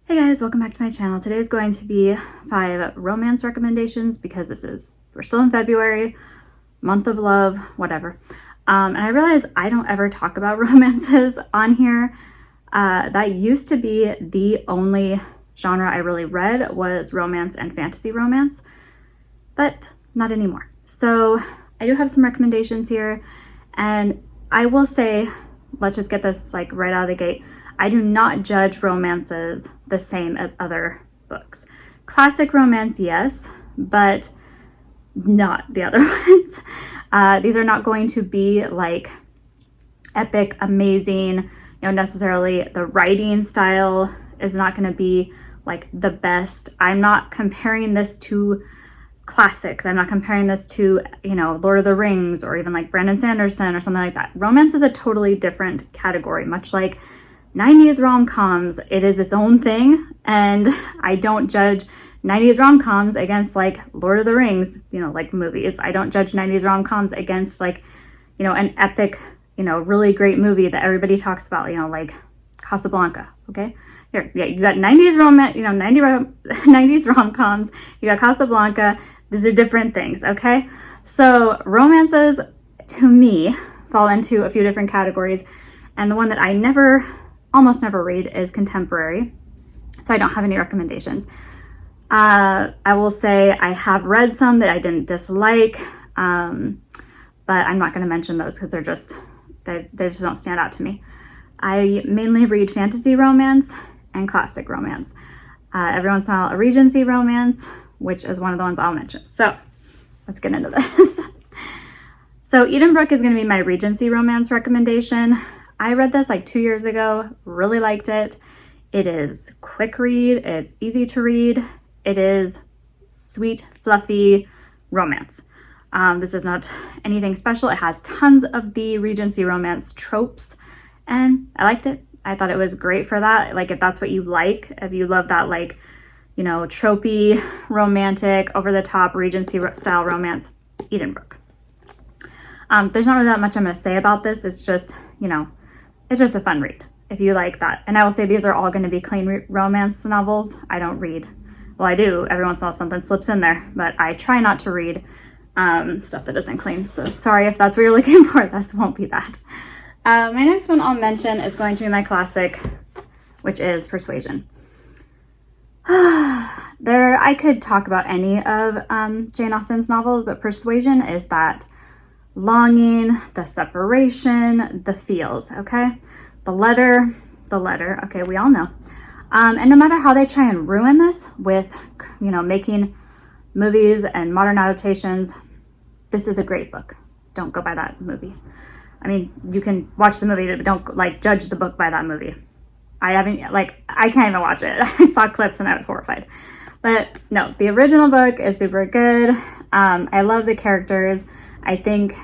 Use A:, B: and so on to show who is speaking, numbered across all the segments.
A: Hey guys, welcome back to my channel. Today is going to be 5 romance recommendations because we're still in February, month of love, whatever. And I realize I don't ever talk about romances on here. That used to be the only genre I really read was romance and fantasy romance, but not anymore. So I do have some recommendations here, and I will say, let's just get this like right out of the gate. I do not judge romances the same as other books. Classic romance, yes, but not the other ones. These are not going to be like epic, amazing, necessarily the writing style is not going to be like the best. I'm not comparing this to classics. I'm not comparing this to, Lord of the Rings or even like Brandon Sanderson or something like that. Romance is a totally different category, much like 90s rom-coms. It is its own thing, and I don't judge 90s rom-coms against like Lord of the Rings, like movies. I don't judge 90s rom-coms against like, an epic, really great movie that everybody talks about, like Casablanca, okay? Here, yeah, you got 90s romance, 90s rom-coms, you got Casablanca. These are different things, okay? So romances, to me, fall into a few different categories, and the one that I almost never read is contemporary, so I don't have any recommendations. I will say I have read some that I didn't dislike, but I'm not going to mention those because they just don't stand out to me. I mainly read fantasy romance and classic romance. Every once in a while a Regency romance, which is one of the ones I'll mention. So let's get into this. So Edenbrooke is going to be my Regency romance recommendation. I read this like 2 years ago, really liked it. It is quick read, it's easy to read, it is sweet, fluffy romance. This is not anything special. It has tons of the Regency romance tropes, and I liked it. I thought it was great for that. Like, if that's what you like, if you love that, like, tropey, romantic, over-the-top Regency style romance, Edenbrooke. There's not really that much I'm going to say about this. It's just, it's just a fun read if you like that. And I will say these are all going to be clean romance novels. I don't read, well, I do every once in a while, something slips in there, but I try not to read stuff that isn't clean. So sorry if that's what you're looking for. This won't be that. My next one I'll mention is going to be my classic, which is Persuasion. I could talk about any of Jane Austen's novels, but Persuasion is that longing, the separation, the feels, okay? The letter, okay, we all know. And no matter how they try and ruin this with, making movies and modern adaptations, this is a great book. Don't go by that movie. I mean, you can watch the movie, but don't judge the book by that movie. I can't even watch it. I saw clips and I was horrified. But no, the original book is super good. I love the characters. I think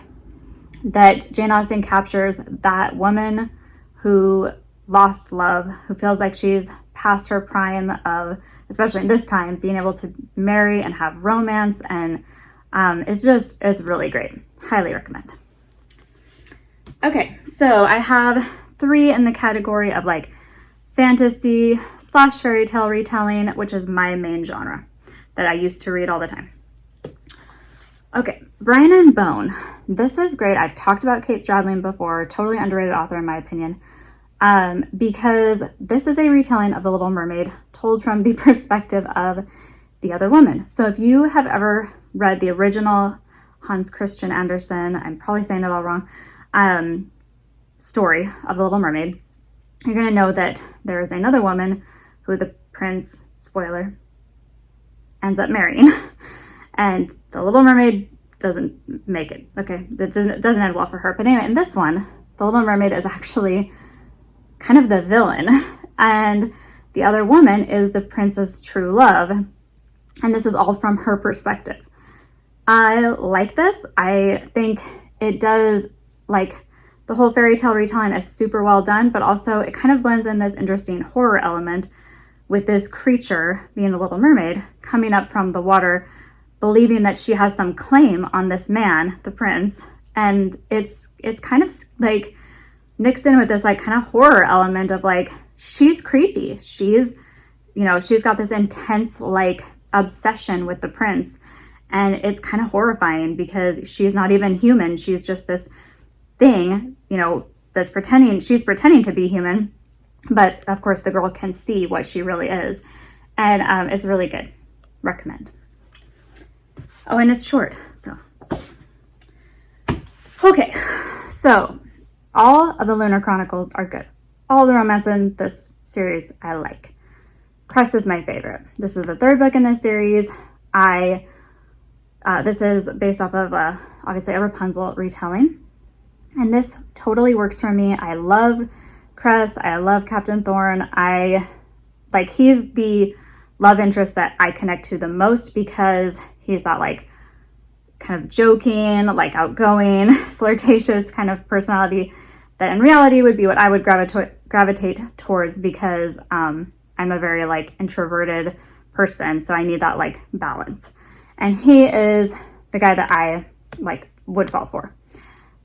A: that Jane Austen captures that woman who lost love, who feels like she's past her prime of, especially in this time, being able to marry and have romance, and it's really great. Highly recommend. Okay, so I have 3 in the category of like fantasy / fairy tale retelling, which is my main genre that I used to read all the time. Okay, Brine and Bone. This is great. I've talked about Kate Stradling before, totally underrated author in my opinion, because this is a retelling of The Little Mermaid told from the perspective of the other woman. So if you have ever read the original Hans Christian Andersen, I'm probably saying it all wrong, story of The Little Mermaid, you're going to know that there is another woman who the prince, spoiler, ends up marrying. And The Little Mermaid doesn't make it, okay? It doesn't end well for her. But anyway, in this one, The Little Mermaid is actually kind of the villain. And the other woman is the prince's true love. And this is all from her perspective. I like this. I think it does, like, the whole fairy tale retelling is super well done, but also it kind of blends in this interesting horror element with this creature, being the Little Mermaid, coming up from the water, believing that she has some claim on this man, the prince. And it's kind of like mixed in with this like kind of horror element of like, she's creepy. She's you know, she's got this intense like obsession with the prince, and it's kind of horrifying because she's not even human. She's just this thing, you know, she's pretending to be human, but of course the girl can see what she really is. And it's really good. Recommend. Oh, and it's short, so. Okay, so all of the Lunar Chronicles are good. All the romance in this series I like. Cress is my favorite. This is the third book in this series. This is based off of obviously a Rapunzel retelling. And this totally works for me. I love Cress. I love Captain Thorne. He's the love interest that I connect to the most because he's that like kind of joking, like outgoing, flirtatious kind of personality that in reality would be what I would gravitate towards because I'm a very like introverted person. So I need that like balance. And he is the guy that I like would fall for.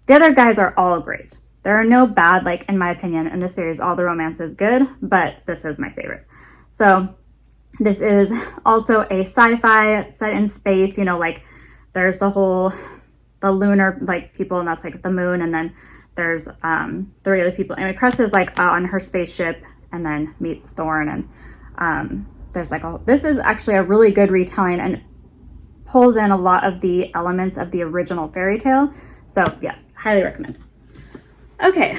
A: The other guys are all great. There are no bad, like in my opinion, in this series, all the romance is good, but this is my favorite. So this is also a sci-fi set in space, you know, like there's the lunar like people, and that's like the moon, and then there's the regular people. Anyway, Cress is like on her spaceship and then meets Thorne, and there's like this is actually a really good retelling and pulls in a lot of the elements of the original fairy tale. So yes, highly recommend. Okay,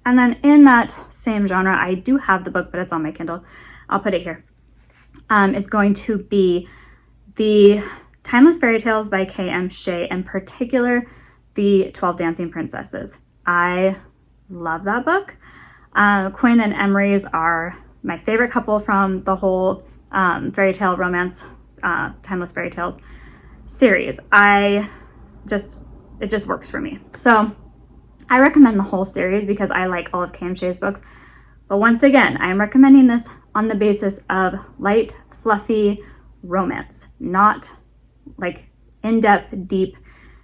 A: and then in that same genre, I do have the book, but it's on my Kindle. I'll put it here. It's going to be the Timeless Fairy Tales by K.M. Shea, in particular, the 12 Dancing Princesses. I love that book. Quinn and Emery's are my favorite couple from the whole fairy tale romance, Timeless Fairy Tales series. It just works for me. So I recommend the whole series because I like all of K.M. Shea's books. But once again, I am recommending this on the basis of light, fluffy romance, not like in-depth, deep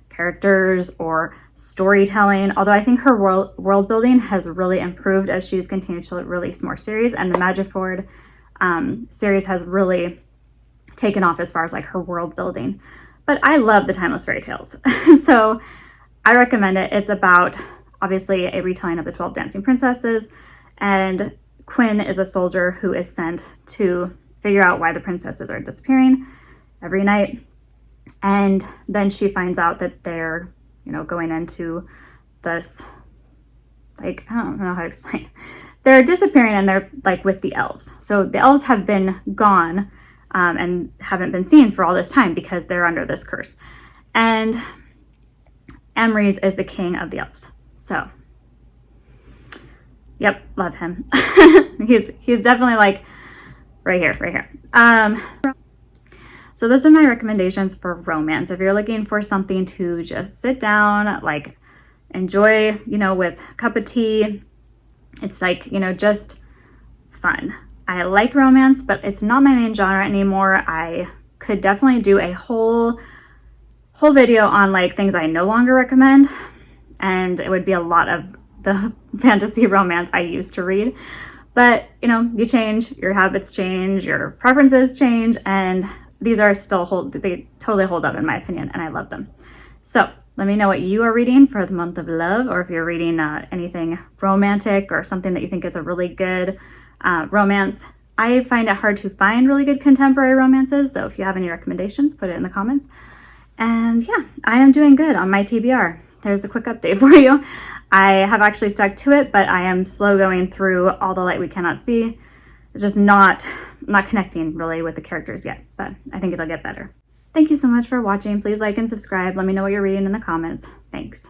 A: characters or storytelling. Although I think her world building has really improved as she's continued to release more series, and the Magiford series has really taken off as far as like her world building. But I love the Timeless Fairy Tales. So I recommend it. It's about obviously a retelling of the 12 Dancing Princesses, and Quinn is a soldier who is sent to figure out why the princesses are disappearing every night. And then she finds out that they're, you know, going into this, like, I don't know how to explain. They're disappearing and they're like with the elves. So the elves have been gone and haven't been seen for all this time because they're under this curse. And Emery's is the king of the elves. So, yep, love him. he's definitely like right here. So those are my recommendations for romance. If you're looking for something to just sit down, like enjoy, you know, with a cup of tea, it's like, you know, just fun. I like romance, but it's not my main genre anymore. I could definitely do a whole video on like things I no longer recommend, and it would be a lot of the fantasy romance I used to read. But, you know, you change, your habits change, your preferences change, and these are still they totally hold up in my opinion, and I love them. So let me know what you are reading for the month of love, or if you're reading anything romantic or something that you think is a really good romance. I find it hard to find really good contemporary romances, so if you have any recommendations, put it in the comments. And yeah, I am doing good on my TBR. There's a quick update for you. I have actually stuck to it, but I am slow going through All the Light We Cannot See. It's just not connecting really with the characters yet, but I think it'll get better. Thank you so much for watching. Please like and subscribe. Let me know what you're reading in the comments. Thanks.